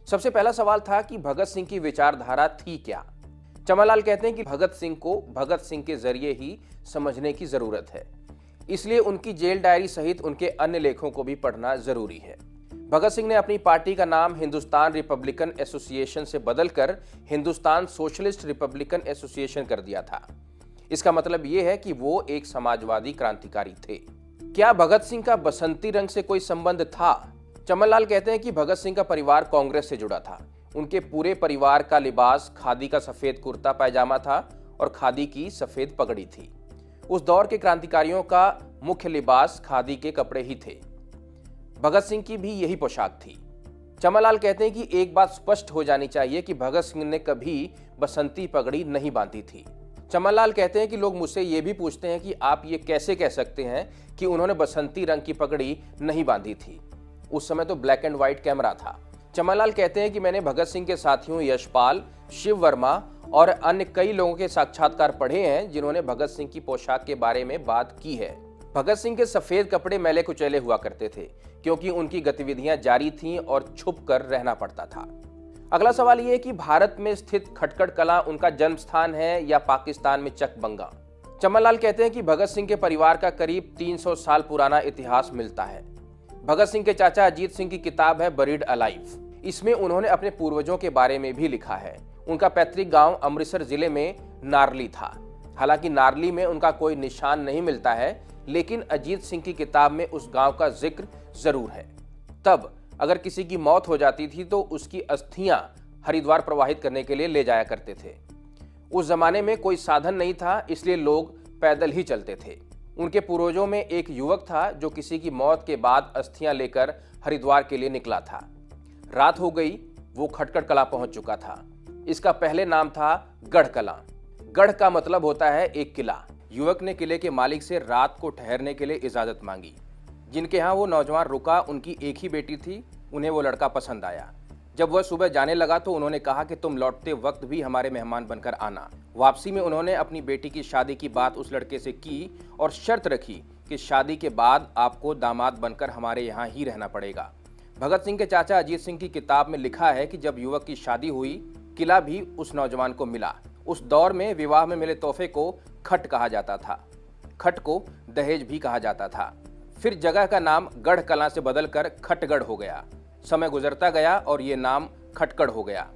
सबसे पहला सवाल था कि भगत सिंह की विचारधारा थी क्या। चमनलाल कहते हैं कि भगत सिंह को भगत सिंह के जरिए ही समझने की जरूरत है, इसलिए उनकी जेल डायरी सहित उनके अन्य लेखों को भी पढ़ना जरूरी है। भगत सिंह ने अपनी पार्टी का नाम हिंदुस्तान रिपब्लिकन एसोसिएशन से बदलकर हिंदुस्तान सोशलिस्ट रिपब्लिकन एसोसिएशन कर दिया था। इसका मतलब यह है कि वो एक समाजवादी क्रांतिकारी थे। क्या भगत सिंह का बसंती रंग से कोई संबंध था? चमनलाल कहते हैं कि भगत सिंह का परिवार कांग्रेस से जुड़ा था। उनके पूरे परिवार का लिबास खादी का सफेद कुर्ता पैजामा था और खादी की सफेद पगड़ी थी। उस दौर के क्रांतिकारियों का मुख्य लिबास खादी के कपड़े ही थे। भगत सिंह की भी यही पोशाक थी। चमनलाल कहते हैं कि एक बात स्पष्ट हो जानी चाहिए कि भगत सिंह ने कभी बसंती पगड़ी नहीं बांधी थी। चमनलाल कहते हैं कि लोग मुझसे ये भी पूछते हैं कि आप ये कैसे कह सकते हैं कि उन्होंने बसंती रंग की पगड़ी नहीं बांधी थी। उस समय तो ब्लैक एंड व्हाइट कैमरा था। चमनलाल कहते हैं कि मैंने भगत सिंह के साथियों यशपाल, शिव वर्मा और अन्य कई लोगों के साक्षात्कार पढ़े हैं जिन्होंने भगत सिंह की पोशाक के बारे में बात की है। भगत सिंह के सफेद कपड़े मैले कुचैले हुआ करते थे क्योंकि उनकी गतिविधियां जारी थीं और छुप कर रहना पड़ता था। अगला सवाल यह है कि भारत में स्थित खटकड़ कलां उनका जन्म स्थान है या पाकिस्तान में चकबंगा। चमनलाल कहते हैं कि भगत सिंह के परिवार का करीब 300 साल पुराना इतिहास मिलता है। भगत सिंह के चाचा अजीत सिंह की किताब है बरीड अलाइव। इसमें उन्होंने अपने पूर्वजों के बारे में भी लिखा है। उनका पैतृक गांव अमृतसर जिले में नारली था। हालांकि नारली में उनका कोई निशान नहीं मिलता है, लेकिन अजीत सिंह की किताब में उस गांव का जिक्र जरूर है। तब अगर किसी की मौत हो जाती थी तो उसकी अस्थियां हरिद्वार प्रवाहित करने के लिए ले जाया करते थे। उस जमाने में कोई साधन नहीं था, इसलिए लोग पैदल ही चलते थे। उनके पूर्वजों में एक युवक था जो किसी की मौत के बाद अस्थियां लेकर हरिद्वार के लिए निकला था। रात हो गई, वो खटकड़ कला पहुंच चुका था। इसका पहले नाम था गढ़ कला। गढ़ का मतलब होता है एक किला। युवक ने किले के मालिक से रात को ठहरने के लिए इजाजत मांगी। जिनके यहाँ वो नौजवान रुका उनकी एक ही बेटी थी। उन्हें वो लड़का पसंद आया। जब वह सुबह जाने लगा तो उन्होंने कहा कि तुम लौटते वक्त भी हमारे मेहमान बनकर आना। वापसी में उन्होंने अपनी बेटी की शादी की बात उस लड़के से की और शर्त रखी कि शादी के बाद आपको दामाद बनकर हमारे यहाँ ही रहना पड़ेगा। भगत सिंह के चाचा अजीत सिंह की किताब में लिखा है कि जब युवक की शादी हुई, किला भी उस नौजवान को मिला। उस दौर में विवाह में मिले तोहफे को खट कहा जाता था। खट को दहेज भी कहा जाता था। फिर जगह का नाम गढ़ कला से बदलकर खटगढ़ हो गया। समय गुजरता गया और ये नाम खटकड़ हो गया।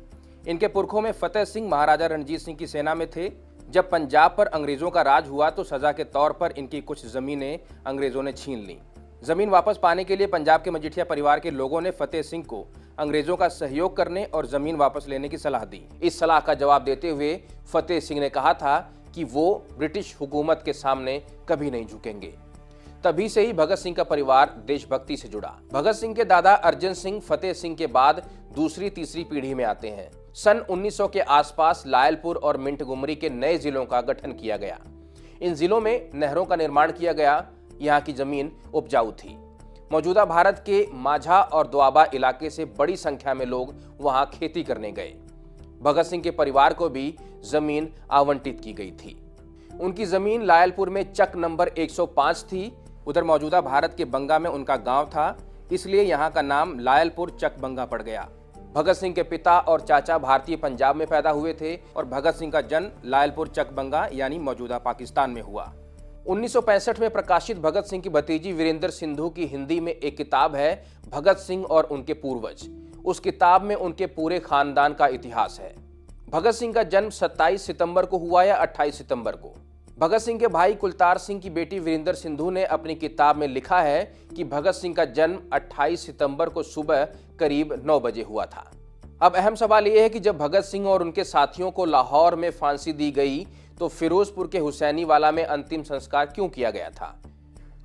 इनके पुरखों में फतेह सिंह महाराजा रणजीत सिंह की सेना में थे। जब पंजाब पर अंग्रेजों का राज हुआ तो सजा के तौर पर इनकी कुछ जमीनें अंग्रेजों ने छीन ली। जमीन वापस पाने के लिए पंजाब के मजीठिया परिवार के लोगों ने फतेह सिंह को अंग्रेजों का सहयोग करने और जमीन वापस लेने की सलाह दी। इस सलाह का जवाब देते हुए फतेह सिंह ने कहा था कि वो ब्रिटिश हुकूमत के सामने कभी नहीं झुकेंगे। तभी से ही भगत सिंह का परिवार देशभक्ति से जुड़ा। भगत सिंह के दादा अर्जन सिंह फतेह सिंह के बाद दूसरी तीसरी पीढ़ी में आते हैं। सन 1900 के आसपास लायलपुर और मिंटगुमरी के नए जिलों का गठन किया गया। इन जिलों में नहरों का निर्माण किया गया। यहाँ की जमीन उपजाऊ थी। मौजूदा भारत के माझा और दोआबा इलाके से बड़ी संख्या में लोग वहां खेती करने गए। भगत सिंह के परिवार को भी जमीन आवंटित की गई थी। उनकी जमीन लायलपुर में चक नंबर 105 थी। उधर मौजूदा भारत के बंगा में उनका गांव था, इसलिए यहाँ का नाम लायलपुर चकबंगा पड़ गया। भगत सिंह के पिता और चाचा भारतीय पंजाब में पैदा हुए थे और भगत सिंह का जन्म लायलपुर चकबंगा यानी मौजूदा पाकिस्तान में हुआ। 1965 में प्रकाशित भगत सिंह की भतीजी वीरेंद्र सिंधु की हिंदी में एक किताब है भगत सिंह और उनके पूर्वज। उस किताब में उनके पूरे खानदान का इतिहास है। भगत सिंह का जन्म 27 सितंबर को हुआ या 28 सितंबर को। भगत सिंह के भाई कुलतार सिंह की बेटी वीरेंद्र सिंधु ने अपनी किताब में लिखा है कि भगत सिंह का जन्म 28 सितंबर को सुबह करीब 9 बजे हुआ था। अब अहम सवाल यह है कि जब भगत सिंह और उनके साथियों को लाहौर में फांसी दी गई तो फिरोजपुर के हुसैनीवाला में अंतिम संस्कार क्यों किया गया था?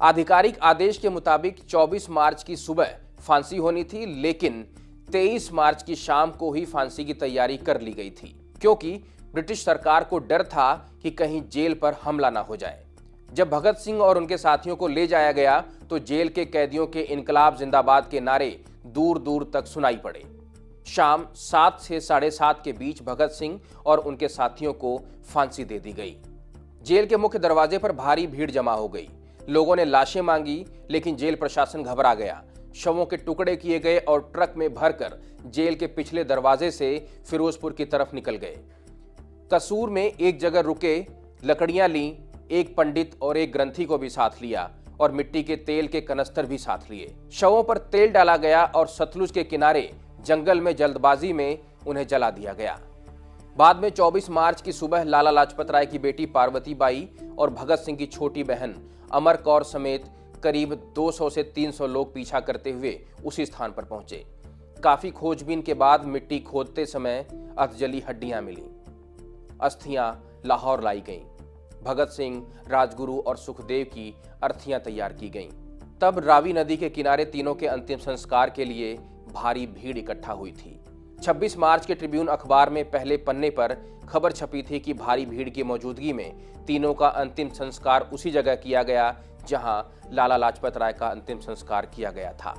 आधिकारिक आदेश के मुताबिक 24 मार्च की सुबह फांसी होनी थी, लेकिन 23 मार्च की शाम को ही फांसी की तैयारी कर ली गई थी, क्योंकि ब्रिटिश सरकार को डर था कि कहीं जेल पर हमला ना हो जाए। जब भगत सिंह और उनके साथियों को ले जाया गया तो जेल के कैदियों के इनकलाब जिंदाबाद के नारे दूर दूर तक सुनाई पड़े। शाम 7 से 7:30 के बीच भगत सिंह और उनके साथियों को फांसी दे दी गई। जेल के मुख्य दरवाजे पर भारी भीड़ जमा हो गई। लोगों ने लाशें मांगी, लेकिन जेल प्रशासन घबरा गया। शवों के टुकड़े किए गए और ट्रक में भरकर जेल के पिछले दरवाजे से फिरोजपुर की तरफ निकल गए। कसूर में एक जगह रुके, लकड़ियां ली, एक पंडित और एक ग्रंथी को भी साथ लिया और मिट्टी के तेल के कनस्तर भी साथ लिए। शवों पर तेल डाला गया और सतलुज के किनारे जंगल में जल्दबाजी में उन्हें जला दिया गया। बाद में 24 मार्च की सुबह लाला लाजपत राय की बेटी पार्वती बाई और भगत सिंह की छोटी बहन अमर कौर समेत करीब 200 से 300 लोग पीछा करते हुए उसी स्थान पर पहुंचे। काफी खोजबीन के बाद मिट्टी खोदते समय अधजली हड्डियां मिली। अस्थियां लाहौर लाई गईं। भगत सिंह, राजगुरु और सुखदेव की अर्थियां तैयार की गईं। तब रावी नदी के किनारे तीनों के अंतिम संस्कार के लिए भारी भीड़ इकट्ठा हुई थी। 26 मार्च के ट्रिब्यून अखबार में पहले पन्ने पर खबर छपी थी कि भारी भीड़ की मौजूदगी में तीनों का अंतिम संस्कार उसी जगह किया गया जहां लाला लाजपत राय का अंतिम संस्कार किया गया था।